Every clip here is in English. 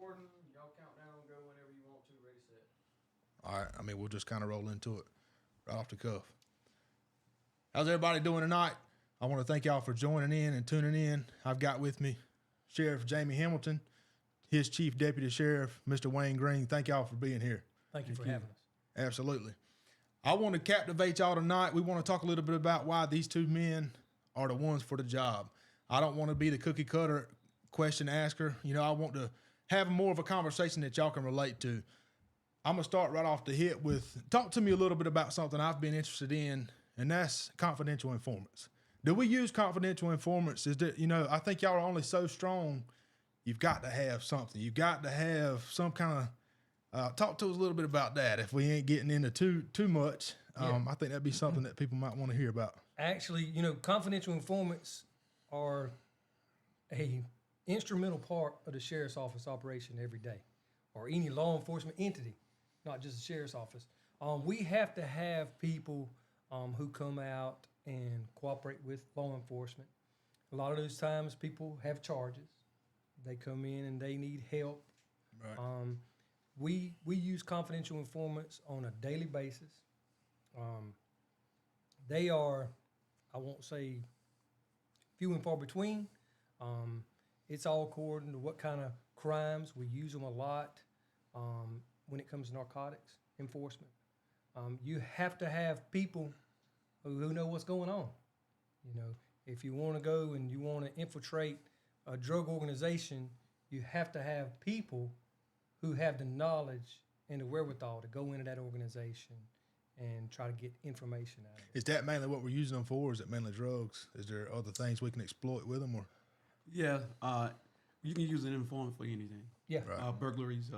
recording. Y'all count down, go whenever you want to. Ready, set. All right. I mean, we'll just kind of roll into it right off the cuff. How's everybody doing tonight? I want to thank y'all for joining in and tuning in. I've got with me Sheriff Jamie Hamilton, his Chief Deputy Sheriff, Mr. Wayne Green. Thank y'all for being here. Thank you for having us. Absolutely. I want to captivate y'all tonight. We want to talk a little bit about why these two men are the ones for the job. I don't want to be the cookie cutter question asker. You know, I want to have more of a conversation that y'all can relate to. I'm going to start right off the hit with, talk to me a little bit about something I've been interested in, and that's confidential informants. Do we use confidential informants? Is that, you know, I think y'all are only so strong. You've got to have something. You've got to have some kind of, talk to us a little bit about that. If we ain't getting into too much, I think that'd be something that people might want to hear about. Actually, you know, confidential informants are a instrumental part of the sheriff's office operation every day, or any law enforcement entity, not just the sheriff's office. We have to have people who come out and cooperate with law enforcement. A lot of those times people have charges. They come in and they need help. Right. We use confidential informants on a daily basis. They are, I won't say few and far between. It's all according to what kind of crimes. We use them a lot when it comes to narcotics enforcement. You have to have people who know what's going on. You know, if you want to go and you want to infiltrate a drug organization, you have to have people who have the knowledge and the wherewithal to go into that organization and try to get information out of it. Is that mainly what we're using them for? Or is it mainly drugs? Is there other things we can exploit with them? Or Yeah, you can use an informant for anything. Yeah. Right. Burglaries,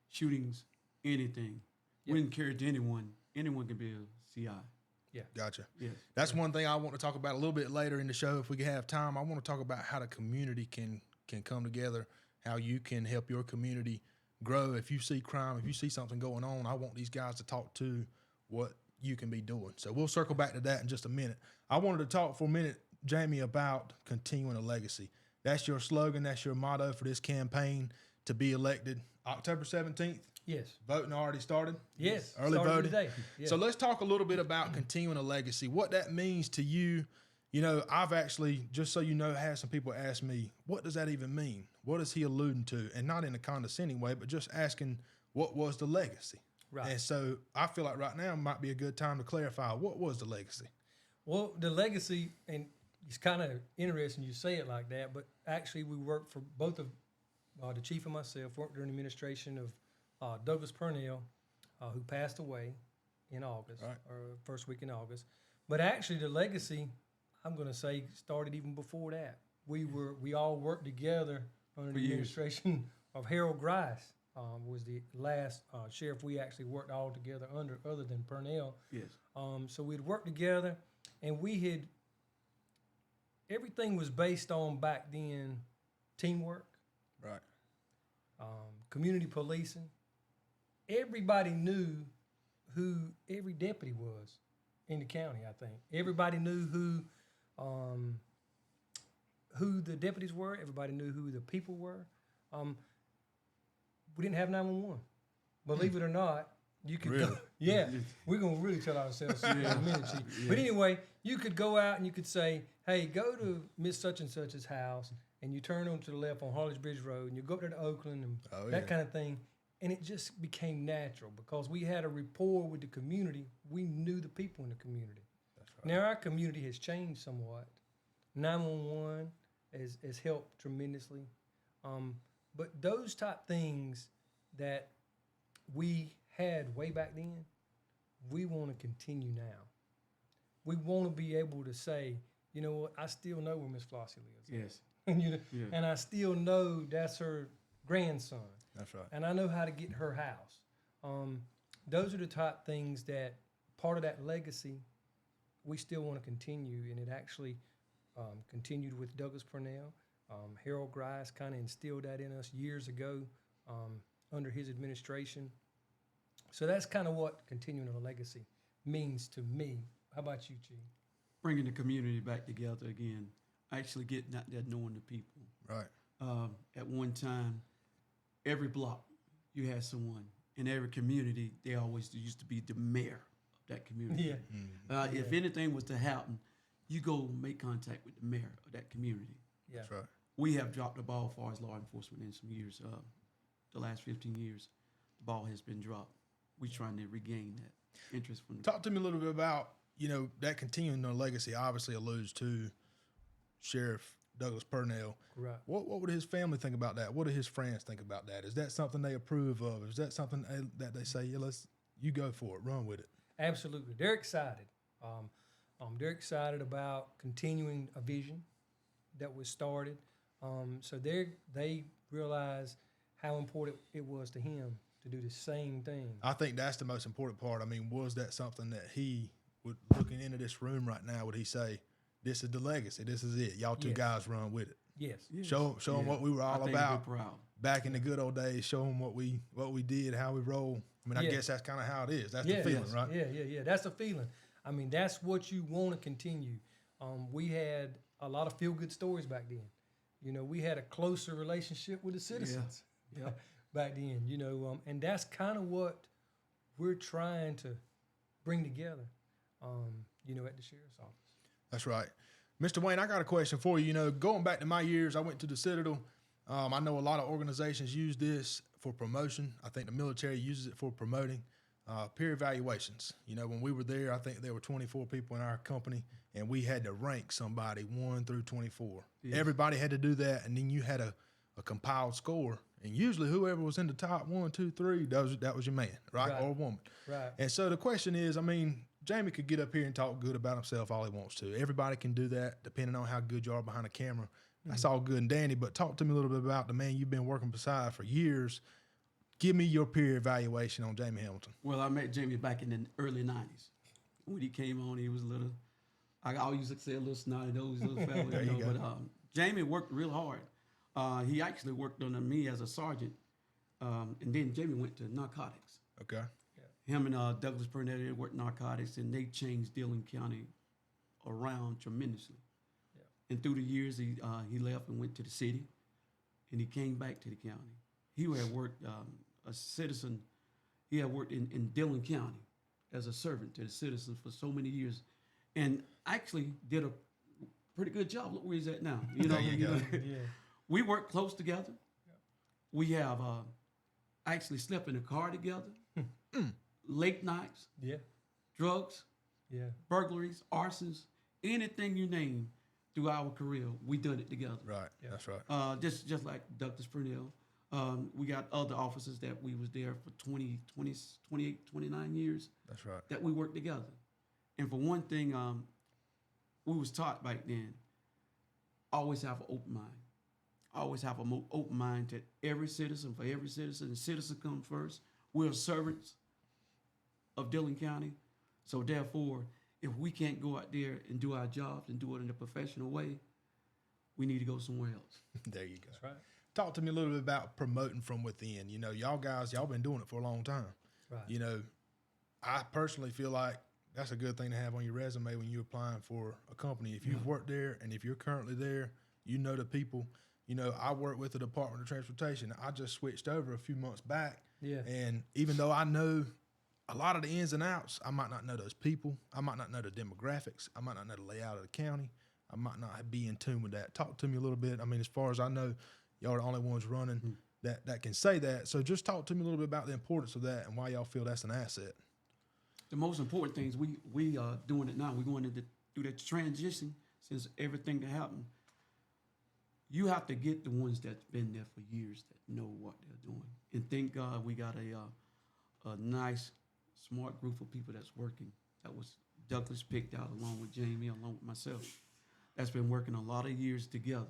shootings, anything. Yeah. Wouldn't care to anyone. Anyone can be a CI. Yeah. Gotcha. Yes. That's one thing I want to talk about a little bit later in the show. If we can have time, I want to talk about how the community can come together, how you can help your community grow. If you see crime, if you see something going on, I want these guys to talk to what you can be doing. So we'll circle back to that in just a minute. I wanted to talk for a minute, Jamie, about continuing a legacy. That's your slogan. That's your motto for this campaign to be elected October 17th. Yes. Voting already started? Yes. Early Started voting. today. Yeah. So let's talk a little bit about continuing a legacy, what that means to you. You know, I've actually, just so you know, had some people ask me, what does that even mean? What is he alluding to? And not in a condescending way, but just asking, what was the legacy? Right. And so I feel like right now might be a good time to clarify, what was the legacy? Well, the legacy, and it's kind of interesting you say it like that, but actually we worked for both of the chief and myself, worked during the administration of Douglas Purnell, who passed away in August, Right. or first week in August. But actually the legacy, I'm going to say, started even before that. We all worked together under the administration of Harold Grice, was the last sheriff we actually worked all together under, other than Purnell. Yes. So we'd worked together, and everything was based on back then teamwork, Right. community policing. Everybody knew who every deputy was in the county, I think. Everybody knew who the deputies were. Everybody knew who the people were. We didn't have 911. Believe it or not, you could Really? go. Yeah, we're going to really tell ourselves in a minute, Chief. But anyway, you could go out and you could say, hey, go to Miss Such and Such's house, and you turn on to the left on Harley's Bridge Road, and you go up there to Oakland and that kind of thing. And it just became natural because we had a rapport with the community. We knew the people in the community. That's right. Now our community has changed somewhat. 911 has helped tremendously. But those type things that we had way back then, we want to continue now. We want to be able to say, you know what, I still know where Miss Flossie lives. Yes. And I still know that's her grandson. That's right. And I know how to get her house. Those are the type things that part of that legacy we still want to continue, and it actually continued with Douglas Purnell. Harold Grice kind of instilled that in us years ago under his administration. So that's kind of what continuing a legacy means to me. How about you, Chief? Bringing the community back together again. Actually getting out there knowing the people. Right. At one time, every block, you had someone. In every community, they always used to be the mayor of that community. Yeah. If anything was to happen, you go make contact with the mayor of that community. Yeah. That's right. We have dropped the ball as far as law enforcement in some years. The last 15 years, the ball has been dropped. We're trying to regain that interest from the Talk to me a little bit about, that continuing the legacy obviously alludes to Sheriff Douglas Purnell. Right. What would his family think about that? What do his friends think about that? Is that something they approve of? Is that something that they say, yeah, you go for it, run with it? Absolutely. They're excited. They're excited about continuing a vision that was started. So they realize how important it was to him to do the same thing. I think that's the most important part. I mean, was that something that he would, looking into this room right now, would he say, this is the legacy, this is it, y'all two Yes. guys run with it? Yes. Show them what we were all I think about we're proud. back in the good old days. Show them what we did, how we roll. I mean, I Yeah. guess that's kind of how it is. That's Yeah, the feeling, yes. right? Yeah. That's the feeling. I mean, that's what you want to continue. We had a lot of feel-good stories back then. We had a closer relationship with the citizens Yeah. back then, and that's kind of what we're trying to bring together, at the sheriff's office. That's right. Mr. Wayne, I got a question for you. Going back to my years, I went to the Citadel. I know a lot of organizations use this for promotion. I think the military uses it for promoting. Peer evaluations. When we were there, I think there were 24 people in our company, and we had to rank somebody 1 through 24. Yes. Everybody had to do that, and then you had a compiled score. And usually whoever was in the top 1, 2, 3, that was your man, right? Right. Or woman. Right. And so the question is, Jamie could get up here and talk good about himself all he wants to. Everybody can do that, depending on how good you are behind a camera. That's all good and dandy, but talk to me a little bit about the man you've been working beside for years. Give me your peer evaluation on Jamie Hamilton. Well, I met Jamie back in the early 90s. When he came on, he was a little, I always used to say a little snotty nose, little fella, There you go. But Jamie worked real hard. He actually worked under me as a sergeant, and then Jamie went to narcotics. Okay. Him and Douglas Purnell worked narcotics, and they changed Dillon County around tremendously. Yeah. And through the years, he left and went to the city, and he came back to the county. He had worked a citizen. He had worked in Dillon County as a servant to the citizens for so many years, and actually did a pretty good job. Look where he's at now. There you go. Yeah. We work close together. We have actually slept in a car together. Late nights, Yeah. drugs, Yeah. burglaries, arsons, anything you name through our career, we done it together. Right. Yeah. That's right. Just like Douglas Purnell. We got other officers that we was there for 28, 29 years That's right. that we worked together. And for one thing, we was taught back then, always have an open mind. Always have an open mind to every citizen, for every citizen. The citizen comes first. We're servants of Dillon County. So therefore, if we can't go out there and do our jobs and do it in a professional way, we need to go somewhere else. There you go. That's right. Talk to me a little bit about promoting from within. Y'all guys, y'all been doing it for a long time. Right. I personally feel like that's a good thing to have on your resume when you're applying for a company. If you've worked there and if you're currently there, the people. I work with the Department of Transportation. I just switched over a few months back. Yeah. And even though I know a lot of the ins and outs, I might not know those people. I might not know the demographics. I might not know the layout of the county. I might not be in tune with that. Talk to me a little bit. As far as I know, y'all are the only ones running that can say that. So just talk to me a little bit about the importance of that and why y'all feel that's an asset. The most important thing is we are doing it now. We're going to do that transition since everything that happened. You have to get the ones that's been there for years that know what they're doing. And thank God we got a nice, smart group of people that's working. That was Douglas picked out along with Jamie, along with myself. That's been working a lot of years together.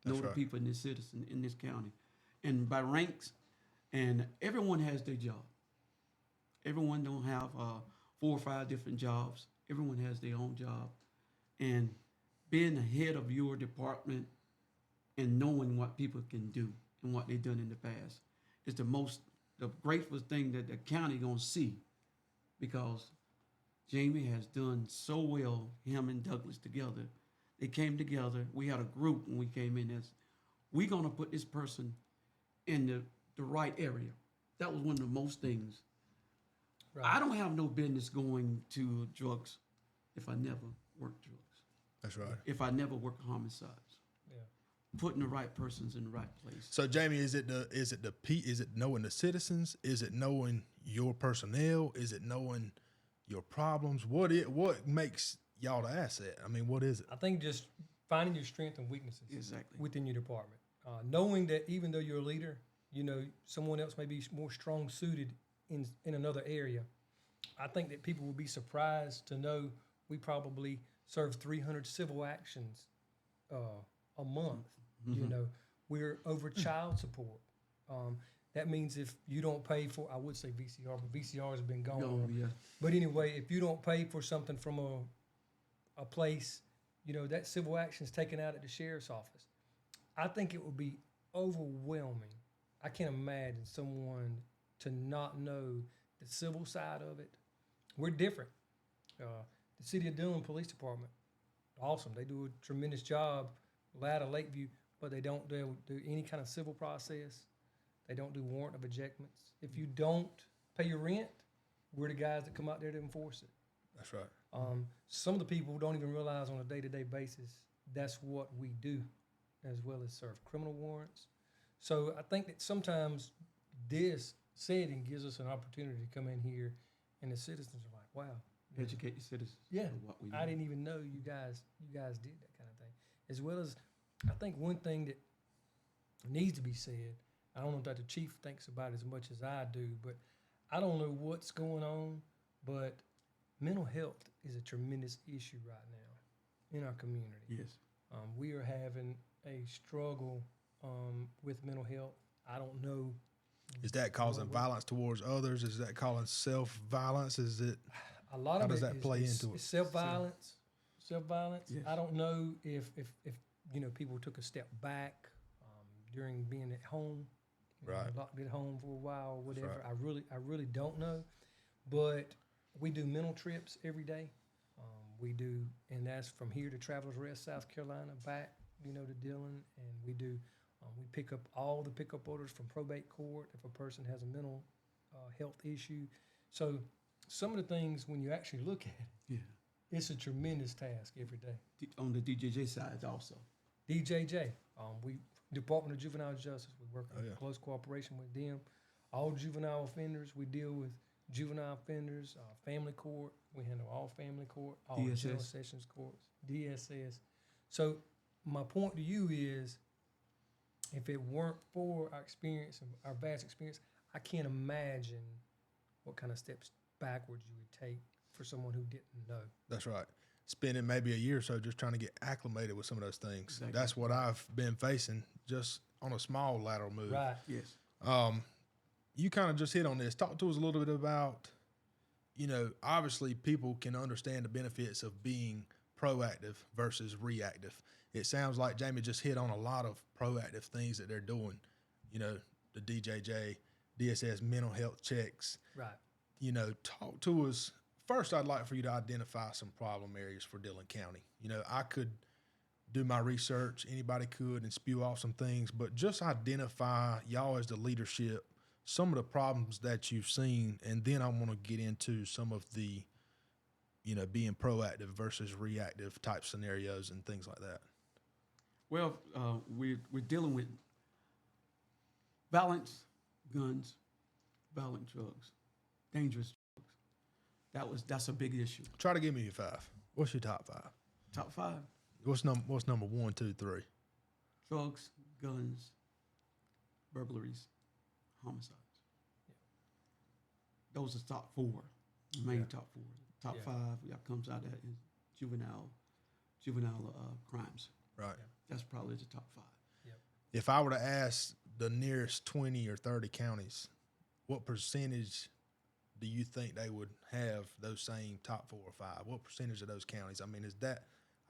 That's know the right. people in this citizen, in this county. And by ranks, and everyone has their job. Everyone don't have 4 or 5 different jobs. Everyone has their own job. And being the head of your department and knowing what people can do and what they've done in the past is the grateful thing that the county gonna see, because Jamie has done so well, him and Douglas together. They came together. We had a group when we came in as, we're gonna put this person in the the right area. That was one of the most things. Right. I don't have no business going to drugs if I never worked drugs. That's right. If I never worked homicides. Yeah. Putting the right persons in the right place. So Jamie, is it knowing the citizens? Is it knowing your personnel? Is it knowing your problems? What makes y'all the asset? I mean, what is it? I think just finding your strengths and weaknesses Exactly. within your department. Knowing that even though you're a leader, someone else may be more strong suited in another area. I think that people will be surprised to know we probably serve 300 civil actions a month. Mm-hmm. We're over child support. That means if you don't pay for, I would say VCR, but VCR has been gone. Yeah. But anyway, if you don't pay for something from a place, that civil action is taken out at the sheriff's office. I think it would be overwhelming. I can't imagine someone to not know the civil side of it. We're different. The City of Dillon Police Department, awesome. They do a tremendous job, Ladder, Lakeview, but they don't do any kind of civil process. They don't do warrant of ejectments. If you don't pay your rent, we're the guys that come out there to enforce it. That's right. Some of the people don't even realize on a day-to-day basis that's what we do, as well as serve criminal warrants. So I think that sometimes this setting gives us an opportunity to come in here, and the citizens are like, "Wow, Educate your citizens. yeah, on what we I do. didn't even know you guys did that kind of thing." As well as, I think one thing that needs to be said, I don't know that the chief thinks about it as much as I do, but I don't know what's going on, but mental health is a tremendous issue right now in our community. Yes. We are having a struggle with mental health. I don't know. Is that causing violence towards others? Is that causing self-violence? Is it? A lot How of does it that is- play is- into it? is self-violence. Self-violence. Yes. I don't know if people took a step back during being at home, Right. locked at home for a while or whatever. right. I really don't know, but we do mental trips every day. We do, and that's from here to Travelers Rest, South Carolina, back to Dillon, and we do. We pick up all the pickup orders from probate court if a person has a mental health issue. So some of the things, when you actually look at it, Yeah. it's a tremendous task every day. On the DJJ side also. DJJ, we Department of Juvenile Justice, we work in yeah. close cooperation with them. All juvenile offenders, we deal with juvenile offenders, family court, we handle all family court, all DSS. general sessions courts, DSS. So my point to you is, if it weren't for our experience and our vast experience, I can't imagine what kind of steps backwards you would take for someone who didn't know. That's right. Spending maybe a year or so just trying to get acclimated with some of those things. Exactly. That's what I've been facing just on a small lateral move. Right. Yes. You kind of just hit on this. Talk to us a little bit about, obviously people can understand the benefits of being proactive versus reactive. It sounds like Jamie just hit on a lot of proactive things that they're doing. The DJJ, DSS mental health checks. Right. Talk to us. First, I'd like for you to identify some problem areas for Dillon County. I could do my research, anybody could, and spew off some things, but just identify, y'all as the leadership, some of the problems that you've seen, and then I want to get into some of the, being proactive versus reactive type scenarios and things like that. Well, we're dealing with violent guns, violent drugs, dangerous drugs. That's a big issue. Try to give me your five. What's your top five? Top five: What's number 1, 2, 3? drugs, guns, burglaries, homicides. Those are top four, main Yeah. top four. Top Yeah. five that comes out of that is juvenile crimes. Right. Yeah. That's probably the top five. If I were to ask the nearest 20 or 30 counties, what percentage do you think they would have those same top 4 or 5? What percentage of those counties? I mean,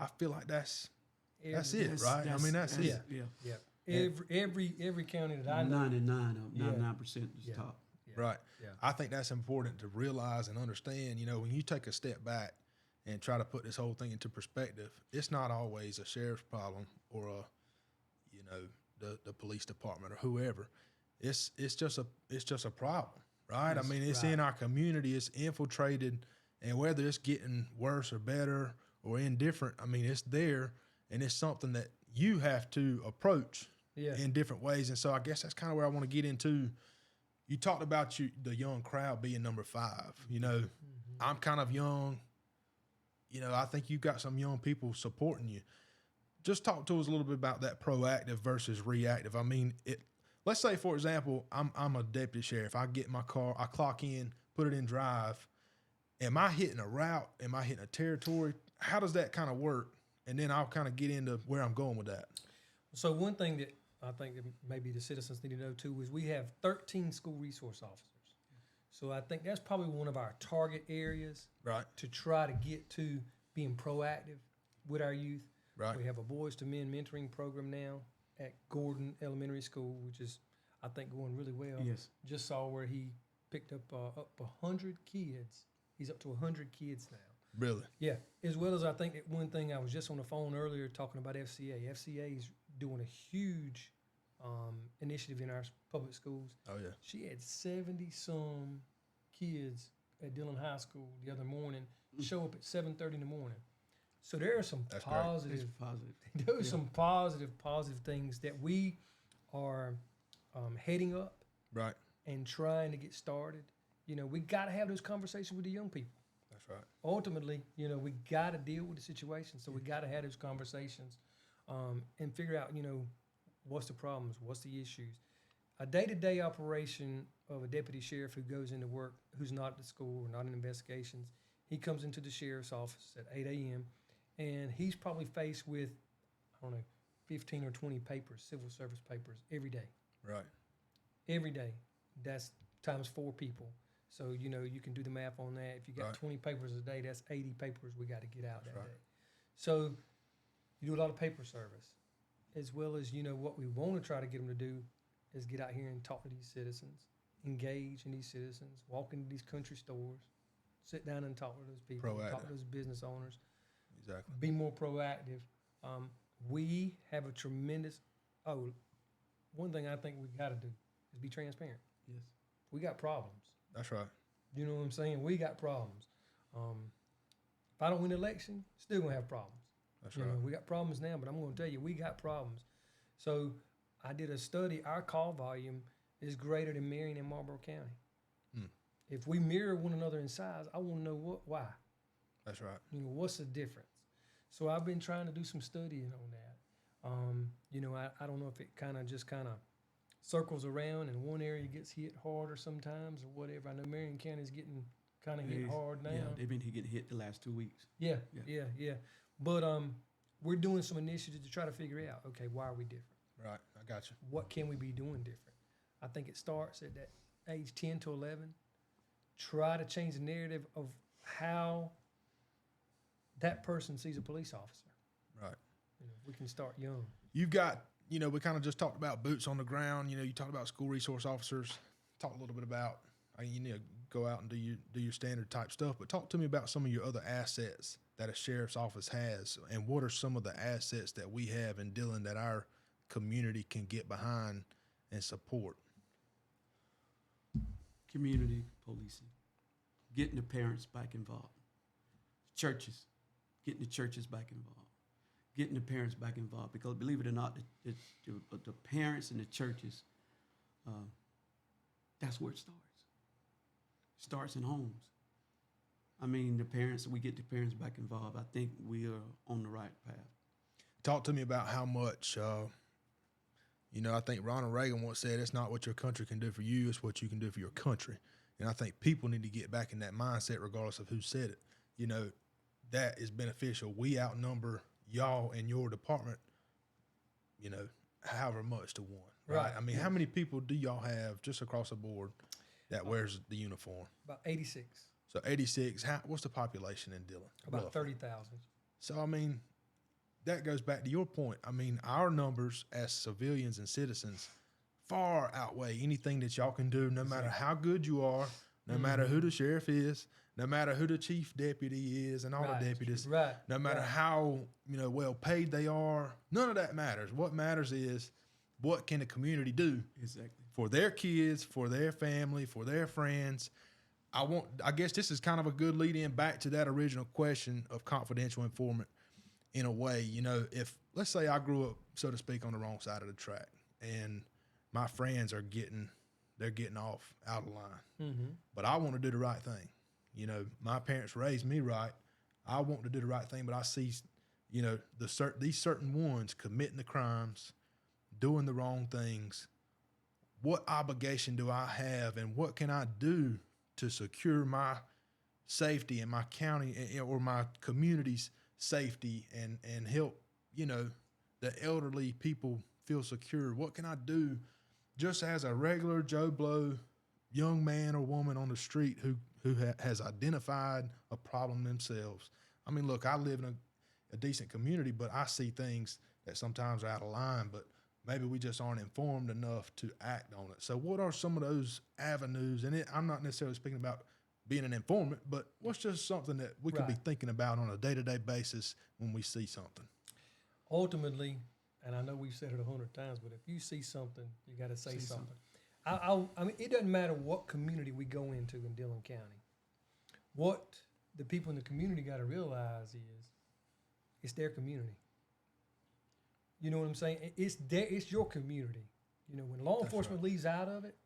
I feel like that's it, right? I mean, that's it. Yeah. Yeah. Every county that I know. 99% is Yeah. top. Yeah. Right. Yeah. I think that's important to realize and understand. When you take a step back and try to put this whole thing into perspective, it's not always a sheriff's problem or the police department or whoever. it's just a problem, right? Yes, I mean, it's right. in our community, it's infiltrated, and whether it's getting worse or better or indifferent, I mean, it's there, and it's something that you have to approach Yeah. in different ways. And so I guess that's kind of where I want to get into. You talked about the young crowd being number 5. You know, I'm kind of young. You know, I think you got some young people supporting you. Just talk to us a little bit about that proactive versus reactive. I mean, let's say, for example, I'm a deputy sheriff. I get in my car, I clock in, put it in drive. Am I hitting a route? Am I hitting a territory? How does that kind of work? And then I'll kind of get into where I'm going with that. So one thing that I think that maybe the citizens need to know too is we have 13 school resource officers. So I think that's probably one of our target areas, Right. to try to get to being proactive with our youth. Right. We have a Boys to Men mentoring program now at Gordon Elementary School, which is, I think, going really well. Yes. Just saw where he picked up 100 kids. He's up to 100 kids now. Really? Yeah, as well as I think that one thing I was just on the phone earlier talking about FCA. FCA is doing a huge initiative in our public schools. Oh, yeah. She had 70-some kids at Dillon High School the other morning show up at 7:30 in the morning. So there are some That's great. positive, It's positive. there are some positive things that we are heading up Right. and trying to get started. You know, we got to have those conversations with the young people. That's right. Ultimately, you know, we got to deal with the situation. So we got to have those conversations and figure out, you know, what's the problems, what's the issues. A day-to-day operation of a deputy sheriff who goes into work, who's not at the school or not in investigations, he comes into the sheriff's office at 8 a.m. and he's probably faced with, I don't know, 15 or 20 papers, civil service papers, every day. Right. Every day. That's times 4 people. So, you know, you can do the math on that. If you got Right. 20 papers a day, that's 80 papers we got to get out That's that right. day. So you do a lot of paper service, as well as, you know, what we want to try to get them to do is get out here and talk to these citizens, engage in these citizens, walk into these country stores, sit down and talk to those people, talk to Proactive. those business owners, Exactly. be more proactive. We have a tremendous, one thing I think we got to do is be transparent. Yes. We got problems. That's right. You know what I'm saying? We got problems. If I don't win the election, still gonna have problems. That's You right. know, we got problems now, but I'm gonna tell you, we got problems. So I did a study. Our call volume is greater than Marion and Marlboro County. Hmm. If we mirror one another in size, I want to know why. That's right. You know, what's the difference? So I've been trying to do some studying on that. You know, I don't know if it kind of circles around and one area gets hit harder sometimes or whatever. I know Marion County is getting kind of hit Yes. hard now. Yeah, they've been getting hit the last 2 weeks. Yeah, Yeah. yeah. But we're doing some initiatives to try to figure out, okay, why are we different? Right. I got you. What can we be doing different? I think it starts at that age 10 to 11. Try to change the narrative of how that person sees a police officer. Right. You know, we can start young. You've got, you know, we kind of just talked about boots on the ground. You know, you talked about school resource officers. Talk a little bit about, you need to go out and do your standard type stuff, but talk to me about some of your other assets that a sheriff's office has, and what are some of the assets that we have in Dillon that our community can get behind and support? Community policing, getting the parents back involved. Churches, getting the churches back involved, getting the parents back involved. Because believe it or not, the parents and the churches, that's where it starts. It starts in homes. I mean, we get the parents back involved. I think we are on the right path. Talk to me about how much, you know, I think Ronald Reagan once said, it's not what your country can do for you, it's what you can do for your country. And I think people need to get back in that mindset regardless of who said it. You know, that is beneficial. We outnumber y'all in your department, you know, however much to one. Right. I mean, how many people do y'all have just across the board that wears the uniform? About 86. So 86, what's the population in Dillon? About 30,000. So, I mean, that goes back to your point. I mean, our numbers as civilians and citizens far outweigh anything that y'all can do, no matter how good you are, no matter who the sheriff is, no matter who the chief deputy is and all the deputies, no matter how, you know, well paid they are. None of that matters. What matters is what can the community do Exactly. for their kids, for their family, for their friends. I guess this is kind of a good lead in back to that original question of confidential informant in a way. You know, if let's say I grew up, so to speak, on the wrong side of the track and my friends are getting off out of line, but I want to do the right thing. You know, my parents raised me right. I want to do the right thing, but I see, you know, these certain ones committing the crimes, doing the wrong things. What obligation do I have, and what can I do to secure my safety and my county or my community's safety and help, you know, the elderly people feel secure? What can I do just as a regular Joe Blow young man or woman on the street who has identified a problem themselves? I mean, look, I live in a decent community, but I see things that sometimes are out of line, but maybe we just aren't informed enough to act on it. So what are some of those avenues? And I'm not necessarily speaking about being an informant, but what's just something that we could be thinking about on a day-to-day basis when we see something? Ultimately, and I know we've said it 100 times, but if you see something, you got to say something. I mean, it doesn't matter what community we go into in Dillon County. What the people in the community got to realize is it's their community. You know what I'm saying? It's your community. You know, when law enforcement leaves out of it,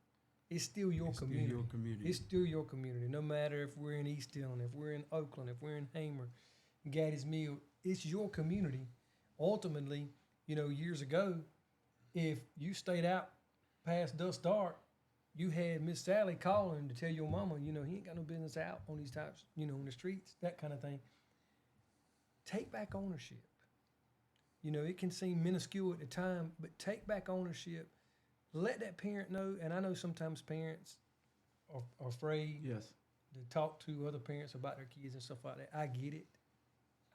it's still your community. Still your community. It's still your community. No matter if we're in East Dillon, if we're in Oakland, if we're in Hamer, Gaddy's Mill, it's your community. Ultimately, you know, years ago, if you stayed out past dusk dark, you had Miss Sally calling to tell your mama, you know, he ain't got no business out on these types, you know, in the streets, that kind of thing. Take back ownership. You know, it can seem minuscule at the time, but take back ownership. Let that parent know, and I know sometimes parents are afraid to talk to other parents about their kids and stuff like that. I get it.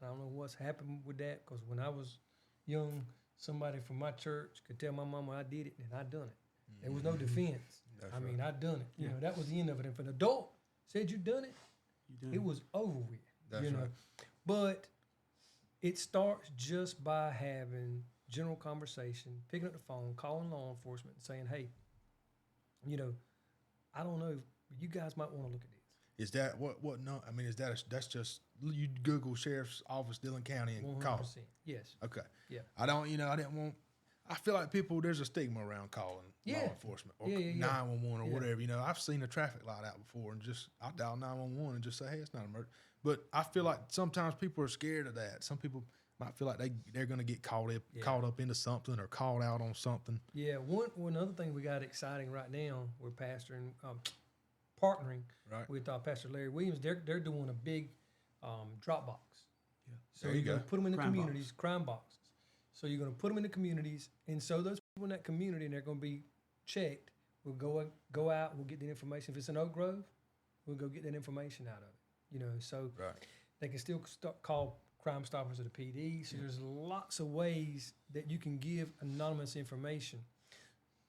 I don't know what's happened with that, because when I was young, somebody from my church could tell my mama I did it, and I done it. There was no defense. I mean, I done it. You know, that was the end of it. If an adult said you done it, it was over with. That's you know, right. But it starts just by having general conversation, picking up the phone, calling law enforcement, and saying, "Hey, you know, I don't know, but you guys might want to look at this." Is that what? No, I mean, that's just you Google Sheriff's Office, Dillon County, and 100%. call. Yes. Okay. Yeah. I didn't want. I feel like there's a stigma around calling law enforcement or 911 or whatever. You know, I've seen a traffic light out before, and I'll dial 911 and just say, "Hey, it's not a murder." But I feel like sometimes people are scared of that. Some people might feel like they're going to get caught up into something or called out on something. Yeah. One other thing we got exciting right now, we're partnering with Pastor Larry Williams. They're doing a big drop box. Yeah. So you're going to put them in the communities, crime boxes. So you're going to put them in the communities, and so those people in that community, and they're going to be checked. We'll go out, and we'll get the information. If it's in Oak Grove, we'll go get that information out of it. You know, so they can still call Crime Stoppers of the PD. So there's lots of ways that you can give anonymous information.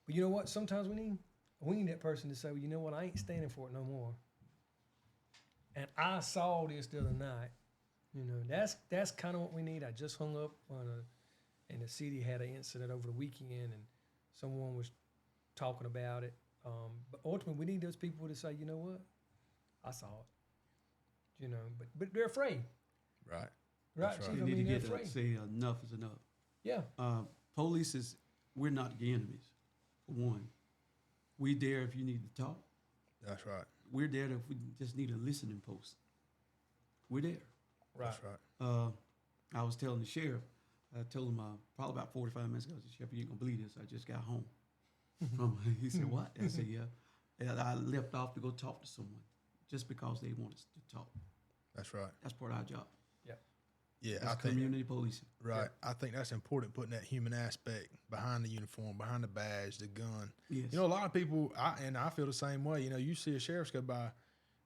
But you know what? Sometimes we need that person to say, well, you know what? I ain't standing for it no more. And I saw this the other night. You know, that's kind of what we need. I just hung up and the city had an incident over the weekend, and someone was talking about it. But ultimately, we need those people to say, you know what? I saw it. You know, but they're afraid. Right. Right. That's Chief, You I need mean, to they're get afraid. to say enough is enough. Yeah. Police we're not the enemies, for one. We there if you need to talk. That's right. We're there if we just need a listening post. We're there. Right. That's right. I was telling the sheriff, I told him probably about 45 minutes ago, I said, "Sheriff, you ain't gonna believe this. I just got home." He said, "What?" I said, "Yeah." And I left off to go talk to someone just because they want us to talk. That's right. That's part of our job. Yeah, That's community policing. Right. I think that's important, putting that human aspect behind the uniform, behind the badge, the gun. Yes. You know, a lot of people, I feel the same way. You know, you see a sheriff's go by,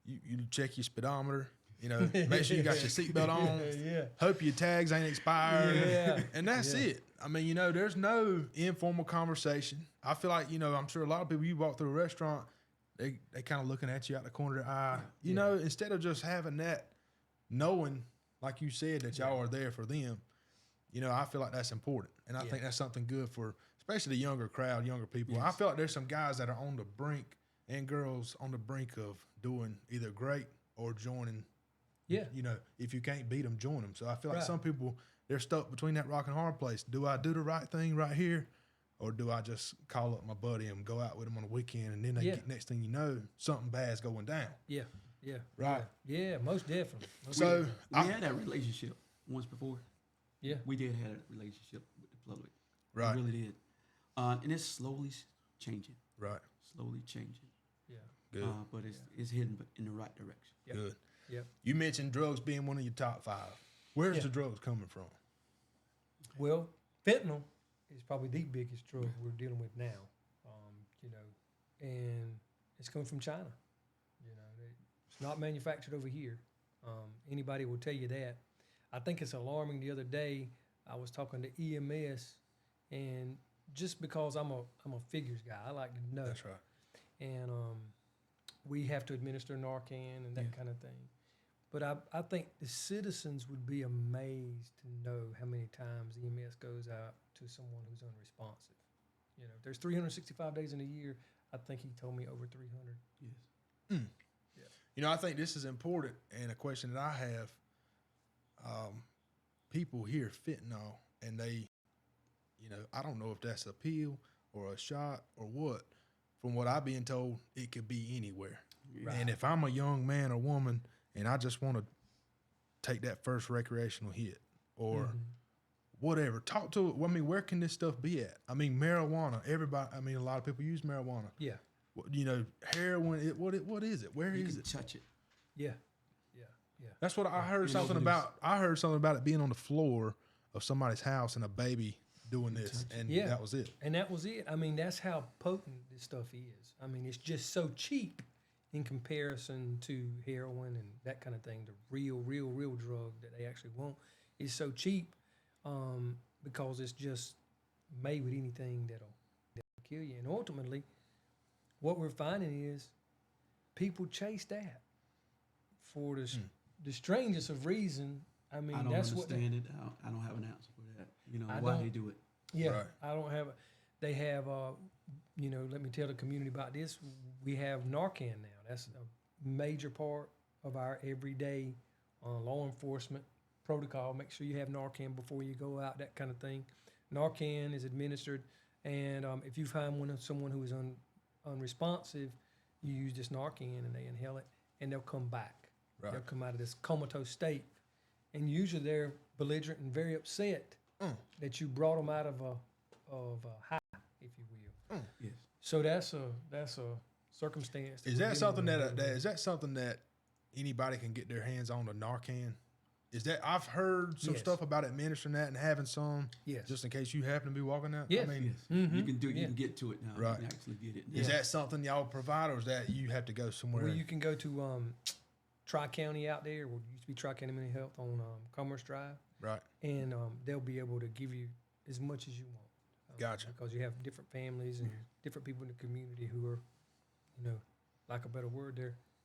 you check your speedometer, you know, make sure you got your seatbelt on. Yeah. Hope your tags ain't expired. Yeah. And that's it. I mean, you know, there's no informal conversation. I feel like, you know, I'm sure a lot of people, you walk through a restaurant, they kind of looking at you out the corner of their eye. You know, instead of just having that, knowing, like you said, that y'all are there for them, you know, I feel like that's important. And I think that's something good for especially the younger crowd, younger people. I Yes. feel like there's some guys that are on the brink and girls on the brink of doing either great or joining. Yeah. You know, if you can't beat them, join them. So I feel like Right. some people, they're stuck between that rock and hard place. Do I do the right thing right here? Or do I just call up my buddy and go out with him on the weekend, and then they Yeah. get, next thing you know, something bad's going down. Yeah. Yeah. Right. Yeah. Most definitely. Most So We I- had that relationship once before. Yeah. We did have a relationship with the public. right, We really did. And it's slowly changing. right, Slowly changing. Yeah. good, But it's heading in the right direction. Yep. good. Yep. You mentioned drugs being one of your top 5. Where's Yeah. the drugs coming from? Well, fentanyl is probably the biggest drug we're dealing with now. You know, and it's coming from China. You know, it's not manufactured over here. Anybody will tell you that. I think it's alarming. The other day, I was talking to EMS, and just because I'm a figures guy, I like to know. That's right. And we have to administer Narcan and that Yeah. kind of thing. But I think the citizens would be amazed to know how many times EMS goes out to someone who's unresponsive. You know, there's 365 days in a year. I think he told me over 300. Yes. You know, I think this is important, and a question that I have. People hear fentanyl, and they, you know, I don't know if that's a pill or a shot or what. From what I've been told, it could be anywhere. Right. And if I'm a young man or woman and I just want to take that first recreational hit or Mhm. whatever, talk to. I mean, where can this stuff be at? I mean, marijuana. Everybody. I mean, a lot of people use marijuana. Yeah, You know, heroin. What is it? Where You is can it? touch it. yeah, yeah, yeah. That's what I heard You know something what it about. I heard something about it being on the floor of somebody's house and a baby doing this, and Yeah. that was it. And that was it. I mean, that's how potent this stuff is. I mean, it's just so cheap in comparison to heroin and that kind of thing. The real drug that they actually want is so cheap because it's just made with anything that'll kill you. And ultimately, what we're finding is people chase that for the strangest of reason. I mean, I don't that's what they, understand it. I don't have an answer for that. You know, I why don't- they do it. yeah, Right. I don't have. They have. You know, let me tell the community about this. We have Narcan now. That's a major part of our everyday law enforcement protocol. Make sure you have Narcan before you go out. That kind of thing. Narcan is administered, and if you find someone who is unresponsive, you use this Narcan and they inhale it, and they'll come back. Right. They'll come out of this comatose state, and usually they're belligerent and very upset that you brought them out of a high, if you will. Yes. So that's a circumstance. Is we're that dealing something with. is that something that anybody can get their hands on, the Narcan? Is that I've heard some Yes. stuff about administering that and having some Yes. just in case you happen to be walking out. Yes. I mean, Yes. Mhm. You can do. Yeah. You can get to it now. Right. You can actually get it. is now. that something y'all provide, or is that you have to go somewhere? Well, you can go to Tri-County out there, what used to be Tri-County Mental Health on Commerce Drive, right. and they'll be able to give you as much as you want. Gotcha. Because you have different families and different people in the community who are, you know, like a better word,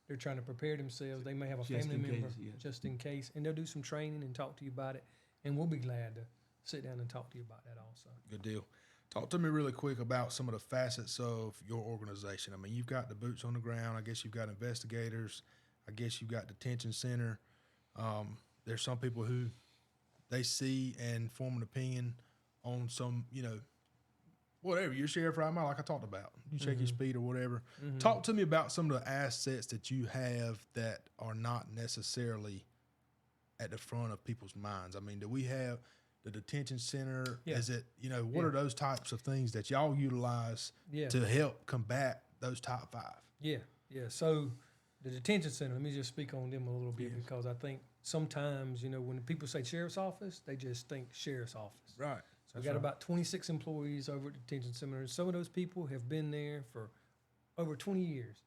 they're trying to prepare themselves. They may have a Just family in member case, yeah. just in case, and they'll do some training and talk to you about it, and we'll be glad to sit down and talk to you about that also. Good deal. Talk to me really quick about some of the facets of your organization. I mean, you've got the boots on the ground. I guess you've got investigators. I guess you've got detention center. There's some people who they see and form an opinion on some, you know, whatever, your sheriff right now, like I talked about. You check your speed or whatever. Talk to me about some of the assets that you have that are not necessarily at the front of people's minds. I mean, do we have the detention center? Yeah. Is it, you know, what Yeah. are those types of things that y'all utilize Yeah. to help combat those top 5? Yeah, yeah. So the detention center, let me just speak on them a little bit because I think sometimes, you know, when people say sheriff's office, they just think sheriff's office. Right. So we got about 26 employees over at the detention center. And some of those people have been there for over 20 years.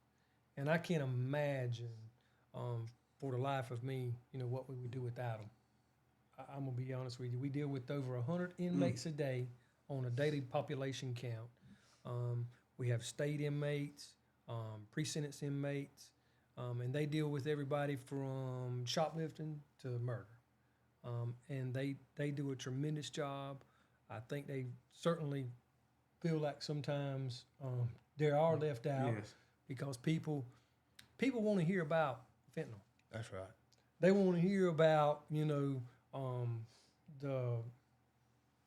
And I can't imagine for the life of me, you know, what we would do without them. I'm going to be honest with you. We deal with over 100 inmates a day on a daily population count. We have state inmates, pre-sentence inmates, and they deal with everybody from shoplifting to murder. And they do a tremendous job. I think they certainly feel like sometimes they are left out Yes. because people want to hear about fentanyl. That's right. They want to hear about the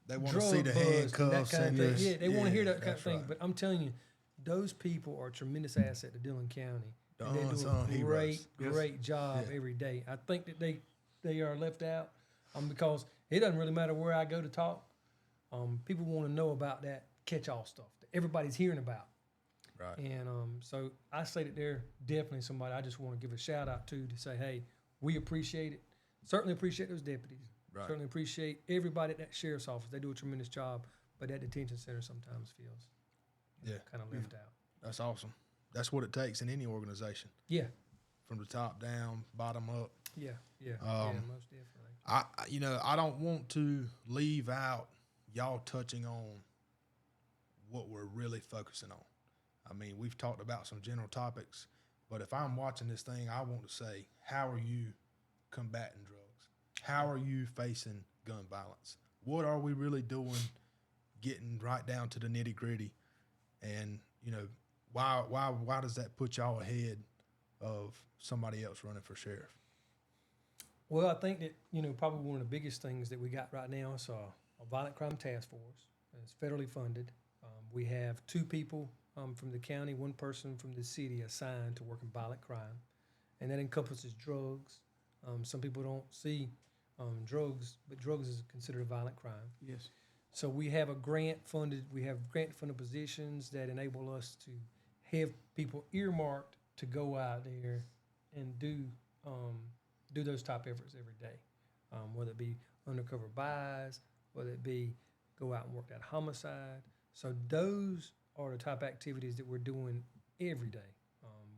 They want to drug see the bust and handcuffs that kind of thing. yes. Yeah, they want to hear that kind of that's thing. right. But I'm telling you, those people are a tremendous asset to Dillon County. The And they do unsung a heroes. great job Yeah. every day. I think that they are left out because it doesn't really matter where I go to talk. People want to know about that catch-all stuff that everybody's hearing about. Right. And so I say that they're definitely somebody I just want to give a shout out to say, hey, we appreciate it. Certainly appreciate those deputies. Right. Certainly appreciate everybody at that sheriff's office. They do a tremendous job, but that detention center sometimes feels kind of left out. That's awesome. That's what it takes in any organization, Yeah, from the top down, bottom up. yeah, yeah, most definitely. I don't want to leave out y'all touching on what we're really focusing on. I mean, we've talked about some general topics, but if I'm watching this thing, I want to say, how are you combating drugs? How are you facing gun violence? What are we really doing, getting right down to the nitty gritty? And, why does that put y'all ahead of somebody else running for sheriff? Well, I think that, probably one of the biggest things that we got right now is a violent crime task force. It's federally funded. We have 2 people from the county, 1 person from the city assigned to work in violent crime. And that encompasses drugs. Some people don't see drugs, but drugs is considered a violent crime. Yes. So we have grant funded positions that enable us to have people earmarked to go out there and do those type efforts every day, whether it be undercover buys, whether it be go out and work that homicide. So those are the type of activities that we're doing every day.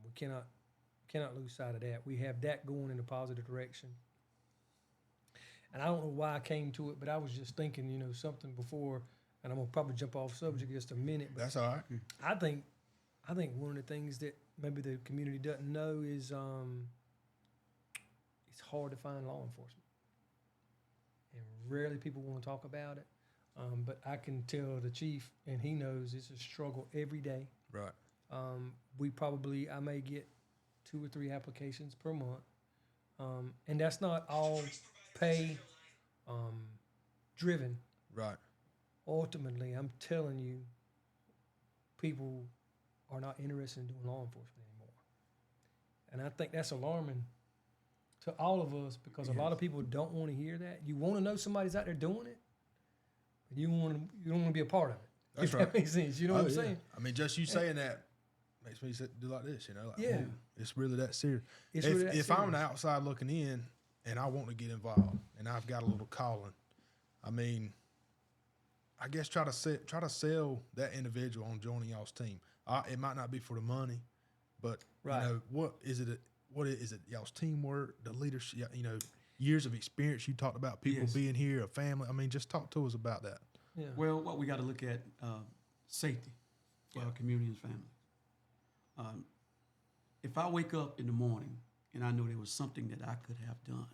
We cannot lose sight of that. We have that going in a positive direction. And I don't know why I came to it, but I was just thinking, something before, and I'm gonna probably jump off subject just a minute. But That's all right. I think one of the things that maybe the community doesn't know is it's hard to find law enforcement, and rarely people want to talk about it. But I can tell the chief, and he knows it's a struggle every day. Right. I may get 2 or 3 applications per month, and that's not all pay driven. Right. Ultimately, I'm telling you, people are not interested in doing law enforcement anymore. And I think that's alarming to all of us because a lot of people don't want to hear that. You want to know somebody's out there doing it, but you don't want to be a part of it. That's if right. That makes sense. You know what I'm saying? I mean, just you saying that makes me do like this, like, Yeah. ooh, it's really that serious. It's really that if I'm serious. the outside looking in and I want to get involved and I've got a little calling, I mean, I guess try to sell that individual on joining y'all's team. It might not be for the money, but Right. what is it? What is it? Y'all's teamwork, the leadership, years of experience. You talked about people Yes. being here, a family. I mean, just talk to us about that. Yeah. Well, what we got to look at, safety for our community and family. If I wake up in the morning and I know there was something that I could have done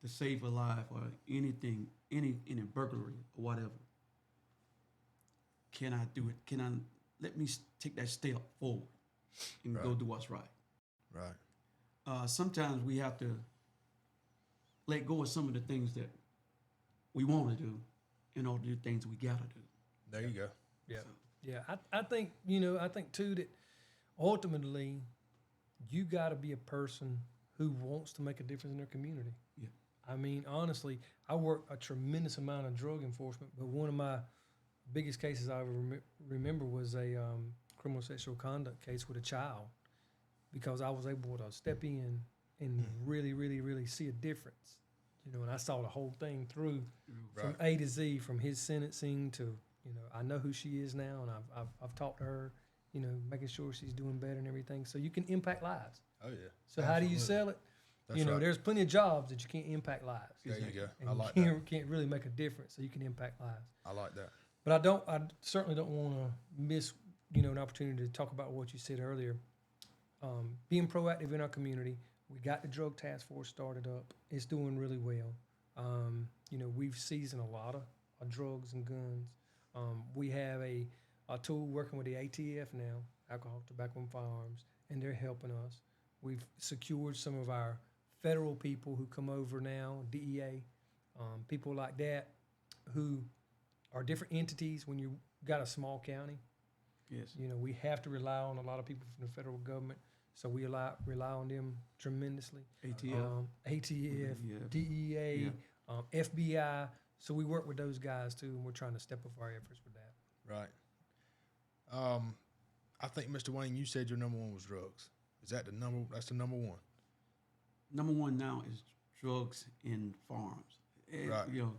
to save a life or anything, any burglary or whatever, can I do it? Let me take that step forward and go Right. do what's right? Right. Sometimes we have to let go of some of the things that we want to do in order to do things we got to do. There you go. Yeah. Yeah. I think too that ultimately you got to be a person who wants to make a difference in their community. Yeah. I mean, honestly, I work a tremendous amount of drug enforcement, but one of my biggest cases I ever remember was a criminal sexual conduct case with a child, because I was able to step in and really, really, really see a difference. And I saw the whole thing through from Right. A to Z, from his sentencing to, I know who she is now, and I've talked to her, making sure she's doing better and everything. So you can impact lives. Oh yeah. So how do you Absolutely. sell it? That's right. There's plenty of jobs that you can't impact lives. There you go. And I like you that. can't really make a difference, so you can impact lives. I like that. But I certainly don't want to miss, an opportunity to talk about what you said earlier. Being proactive in our community. We got the drug task force started up. It's doing really well. We've seasoned a lot of drugs and guns. We have a tool working with the ATF now, Alcohol, Tobacco, and Firearms, and they're helping us. We've secured some of our federal people who come over now, DEA, people like that, who are different entities when you got a small county. Yes. You know, we have to rely on a lot of people from the federal government, so we rely on them tremendously. ATL. ATF, Yeah. DEA, FBI. So we work with those guys too, and we're trying to step up our efforts with that. Right. I think, Mr. Wayne, you said your number one was drugs. Is that the number? That's the number one. Number one now is drugs and farms. Right. You know,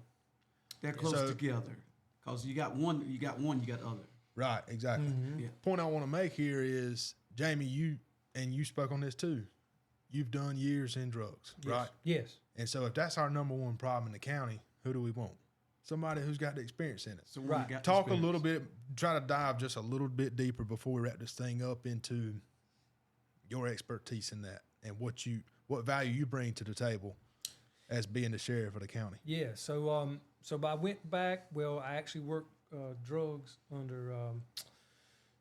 they're close together. Because you got one, you got other. Right, exactly. Mm-hmm. Yeah. Point I want to make here is, Jamie, you spoke on this too. You've done years in drugs, Yes. right? Yes. And so if that's our number one problem in the county, who do we want? Somebody who's got the experience in it. So Right. got Talk a experience. little bit, try to dive just a little bit deeper before we wrap this thing up into your expertise in that and what value you bring to the table as being the sheriff of the county. Yeah. So I went back. Well, I actually worked drugs under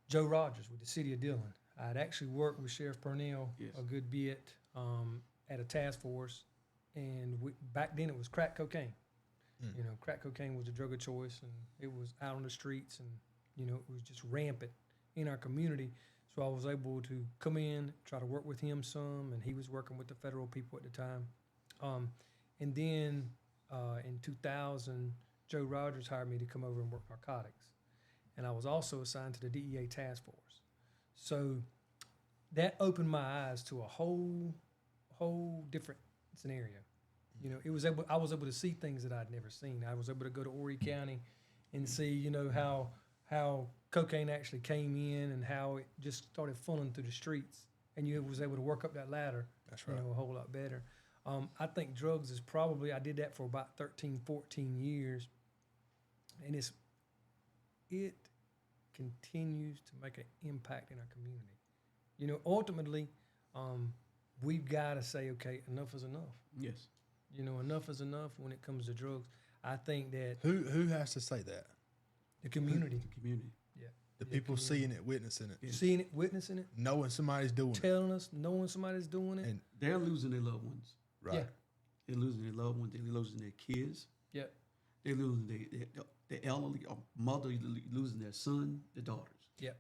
Joe Rogers with the city of Dillon. I'd actually worked with Sheriff Purnell Yes. a good bit at a task force, and back then it was crack cocaine. You know, crack cocaine was a drug of choice, and it was out on the streets, and you know, it was just rampant in our community. So I was able to come in, try to work with him some, and he was working with the federal people at the time. And then in 2000, Joe Rogers hired me to come over and work narcotics, and I was also assigned to the DEA task force. So that opened my eyes to a whole different scenario. You know, I was able to see things that I'd never seen. I was able to go to Horry County and see, you know, how cocaine actually came in and how it just started funneling through the streets, and you was able to work up that ladder. That's right. You know, a whole lot better. I think drugs is probably, I did that for about 13, 14 years, and it continues to make an impact in our community. You know, ultimately, we've got to say, okay, enough is enough. Yes. You know, enough is enough when it comes to drugs. I think that Who has to say that? the community, The community. The Yeah, people community. seeing it, witnessing it, seeing it, witnessing it, knowing somebody's doing it. telling us, knowing somebody's doing it. And They're losing their loved ones. right. Yeah. They're losing their loved ones. They're losing their kids. Yeah. They're losing their elderly or mother, losing their son, their daughters.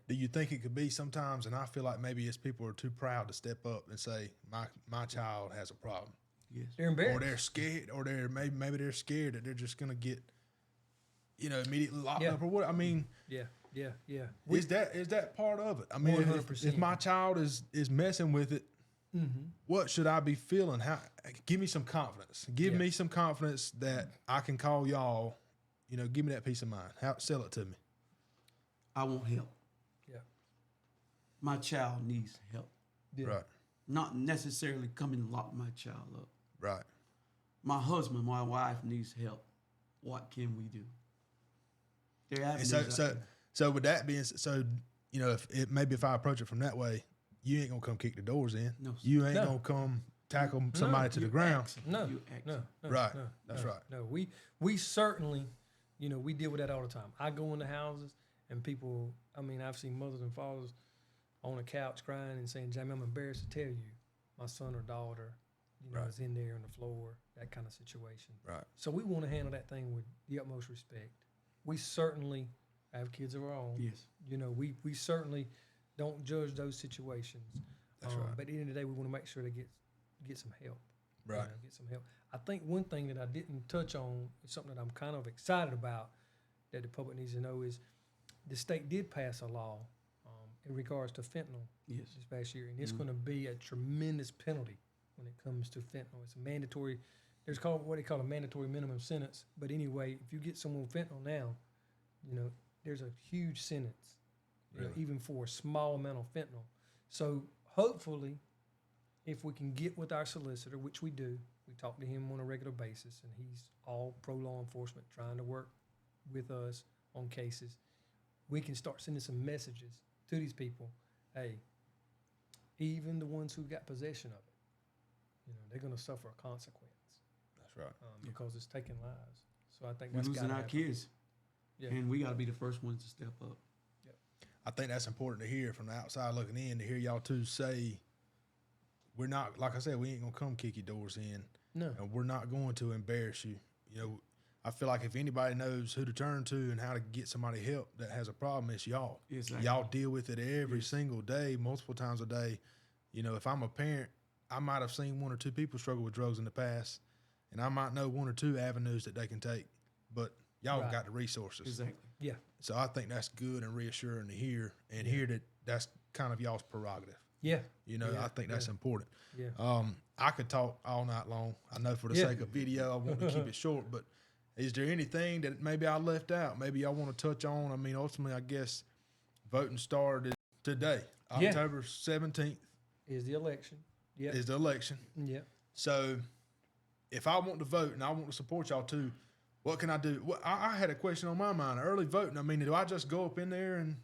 Do you think it could be sometimes, and I feel like maybe it's people are too proud to step up and say, my child has a problem. Yes. They're embarrassed. Or they're scared, or maybe they're scared that they're just gonna get, you know, immediately locked Yeah. up or what. I mean, Yeah. is that part of it? I mean, if 100%. my child is messing with it, Mm-hmm. what should I be feeling? Give me some confidence. Give Yeah. me some confidence that I can call y'all. You know, give me that peace of mind. Sell it to me. I want help. Yeah. My child needs help. Yeah. Right, Not necessarily come and lock my child up. right. My husband, my wife needs help. What can we do? There are And avenues out so with that being so, you know, if I approach it from that way, you ain't gonna come kick the doors in. No, sir. You ain't No. gonna come tackle somebody to the You ground. ask. No, You ask. no, Right. no, That's no, right. No, we certainly, you know, we deal with that all the time. I go into houses and people, I mean, I've seen mothers and fathers on a couch crying and saying, Jamie, I'm embarrassed to tell you, my son or daughter, you know, Right. is in there on the floor, that kind of situation. Right. So we want to handle that thing with the utmost respect. We certainly have kids of our own. Yes. You know, we certainly don't judge those situations. That's right. But at the end of the day, we want to make sure they get some help. you Right. know, get some help. I think one thing that I didn't touch on is something that I'm kind of excited about that the public needs to know is the state did pass a law in regards to fentanyl Yes. this past year, and it's Mhm. going to be a tremendous penalty when it comes to fentanyl. It's a mandatory. There's what they call a mandatory minimum sentence. But anyway, if you get someone with fentanyl now, you know, there's a huge sentence, you know, Really? even for a small amount of fentanyl. So hopefully, if we can get with our solicitor, which we do, we talk to him on a regular basis, and he's all pro law enforcement, trying to work with us on cases, we can start sending some messages to these people. Hey, even the ones who got possession of it, you know, they're going to suffer a consequence That's right. because it's taking lives. So I think We're that's losing gotta our happen. kids. Yeah. And we got to be the first ones to step up. I think that's important to hear from the outside looking in, to hear y'all two say, we're not, like I said, we ain't going to come kick your doors in. No. And we're not going to embarrass you. You know, I feel like if anybody knows who to turn to and how to get somebody help that has a problem, it's y'all. Exactly. Y'all deal with it every single day, multiple times a day. You know, if I'm a parent, I might have seen 1 or 2 people struggle with drugs in the past, and I might know 1 or 2 avenues that they can take, but y'all Right. got the resources. Exactly. Yeah. So I think that's good and reassuring to hear, and hear that that's kind of y'all's prerogative. Yeah. You know, Yeah. I think that's important. Yeah. I could talk all night long. I know for the Yeah. sake of video, I want to keep it short, but is there anything that maybe I left out? Maybe y'all want to touch on? I mean, ultimately, I guess voting started today, Yeah. October 17th Is the election. Yeah. is the election. Yeah. So if I want to vote and I want to support y'all too, what can I do? Well, I had a question on my mind. Early voting, I mean, do I just go up in there and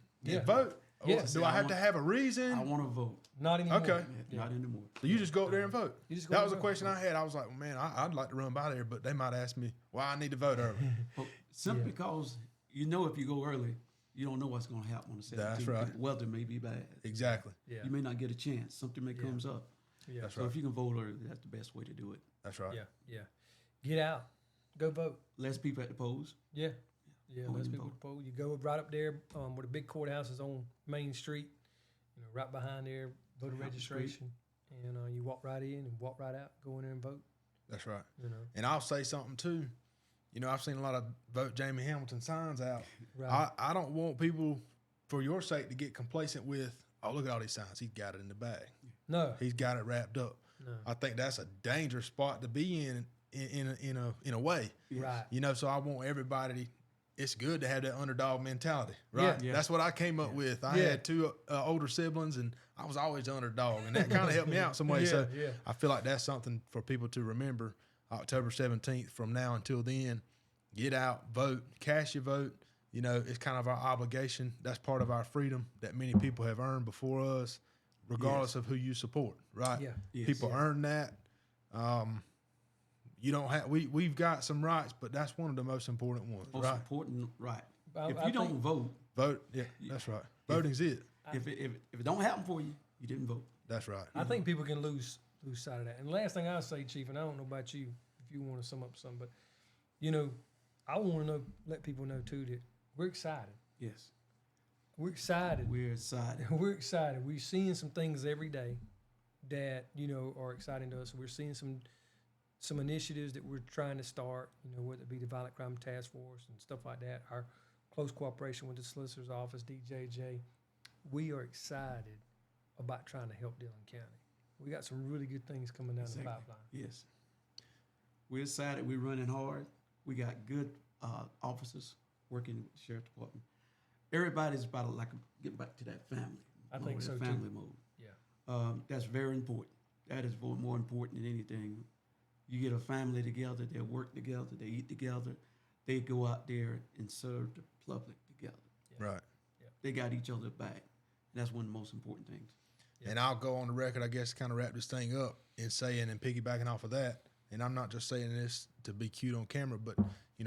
vote? Or Yes. do I have to have a reason? I want to vote. Not anymore. Okay. Not anymore. So you just go up there and vote. You just go That up was a and question I had. I was like, well, man, I'd like to run by there, but they might ask me why I need to vote early. But simply because you know if you go early, you don't know what's going to happen on the 17th. That's right. The weather may be bad. Exactly. Yeah. You may not get a chance. Something may comes up. Yeah. That's So right. if you can vote early, that's the best way to do it. That's right. Yeah. Yeah. Get out. Go vote. Less people at the polls. Yeah. Yeah. Go Let's and people vote. poll. You go right up there where the big courthouse is on Main Street. You know, right behind there, voter Right up the street. registration, and you walk right in and walk right out. Go in there and vote. That's right. You know. And I'll say something too. You know, I've seen a lot of vote Jamie Hamilton signs out. Right. I don't want people, for your sake, to get complacent with, oh, look at all these signs. He's got it in the bag. No. He's got it wrapped up. No. I think that's a dangerous spot to be in a way. Right. You know, so I want everybody. It's good to have that underdog mentality, right? Yeah. That's what I came up with. I Yeah. had 2 older siblings, and I was always the underdog, and that kind of helped me out some way. Yeah, So yeah. I feel like that's something for people to remember. October 17th, from now until then, get out, vote, cast your vote. You know, it's kind of our obligation. That's part of our freedom that many people have earned before us, regardless of who you support, right? Yeah. Yes. People earn that. You don't have. We've got some rights, but that's one of the most important ones, Most right? important, right. I- If I you don't think- vote, Vote. Yeah, that's right. Voting's it. if it don't happen for you, you didn't vote. That's right. I think people can lose sight of that. And the last thing I'll say, Chief, and I don't know about you, if you want to sum up something, but you know, I want to let people know too that we're excited. Yes. We're excited. We're excited. We're excited. We're seeing some things every day that are exciting to us. We're seeing some initiatives that we're trying to start. Whether it be the Violent Crime Task Force and stuff like that. Our close cooperation with the Solicitor's Office, DJJ. We are excited about trying to help Dillon County. We got some really good things coming down Exactly. the pipeline. Yes. We're excited. We're running hard. We got good officers working with the Sheriff Department. Everybody's about to get back to that family. I think that so, too. family mode. Yeah. That's very important. That is more important than anything. You get a family together, they work together, they eat together, they go out there and serve the public together. Yeah. Right. They got each other back. And that's one of the most important things. Yeah. And I'll go on the record, I guess, kind of wrap this thing up in saying and piggybacking off of that. And I'm not just saying this to be cute on camera, but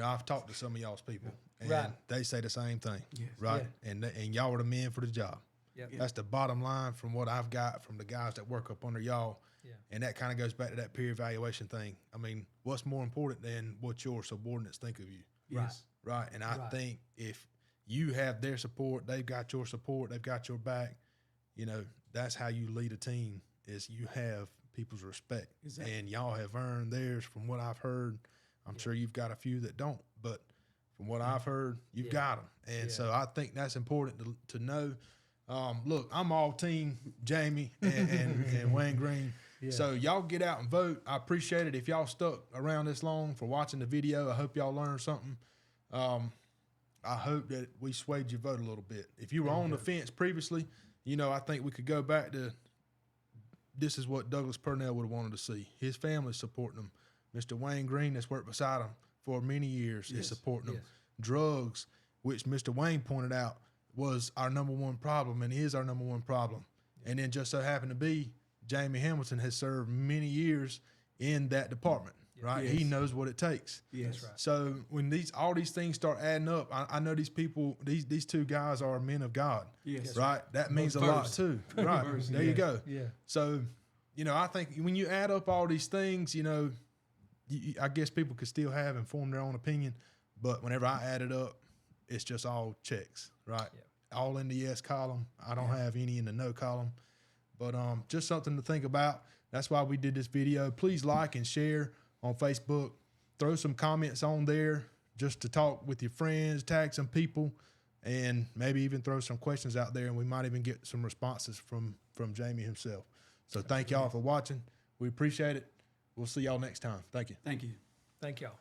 I've talked to some of y'all's people, and Right. they say the same thing, Yes. right? And y'all are the men for the job. Yep. Yeah. That's the bottom line from what I've got from the guys that work up under y'all. Yeah. And that kind of goes back to that peer evaluation thing. I mean, what's more important than what your subordinates think of you, Yes. right? And I Right. think if you have their support, they've got your support, they've got your back, that's how you lead a team, is you have people's respect. Exactly. And y'all have earned theirs from what I've heard. I'm sure you've got a few that don't, but from what I've heard, you've Yeah. got them. And Yeah. so I think that's important to know. Look, I'm all team Jamie and Wayne Green. Yeah. So y'all get out and vote. I appreciate it. If y'all stuck around this long for watching the video, I hope y'all learned something. I hope that we swayed your vote a little bit. If you were on the fence previously, I think we could go back to this is what Douglas Purnell would have wanted to see. His family supporting him. Mr. Wayne Green, that's worked beside him for many years, is Yes. supporting him. Yes. Drugs, which Mr. Wayne pointed out was our number one problem and is our number one problem. And then just so happened to be Jamie Hamilton has served many years in that department. right? He Yes. knows what it takes. Yes. That's right. So when all these things start adding up, I know these people, these two guys are men of God, Yes. right? That means a lot too, right? Verse, There you go. Yeah. So, I think when you add up all these things, I guess people could still have and form their own opinion, but whenever I add it up, it's just all checks, right? Yeah. All in the yes column. I don't have any in the no column, but just something to think about. That's why we did this video. Please like and share on Facebook. Throw some comments on there just to talk with your friends, tag some people, and maybe even throw some questions out there, and we might even get some responses from Jamie himself. So thank y'all for watching. We appreciate it. We'll see y'all next time. Thank you. Thank you. Thank y'all.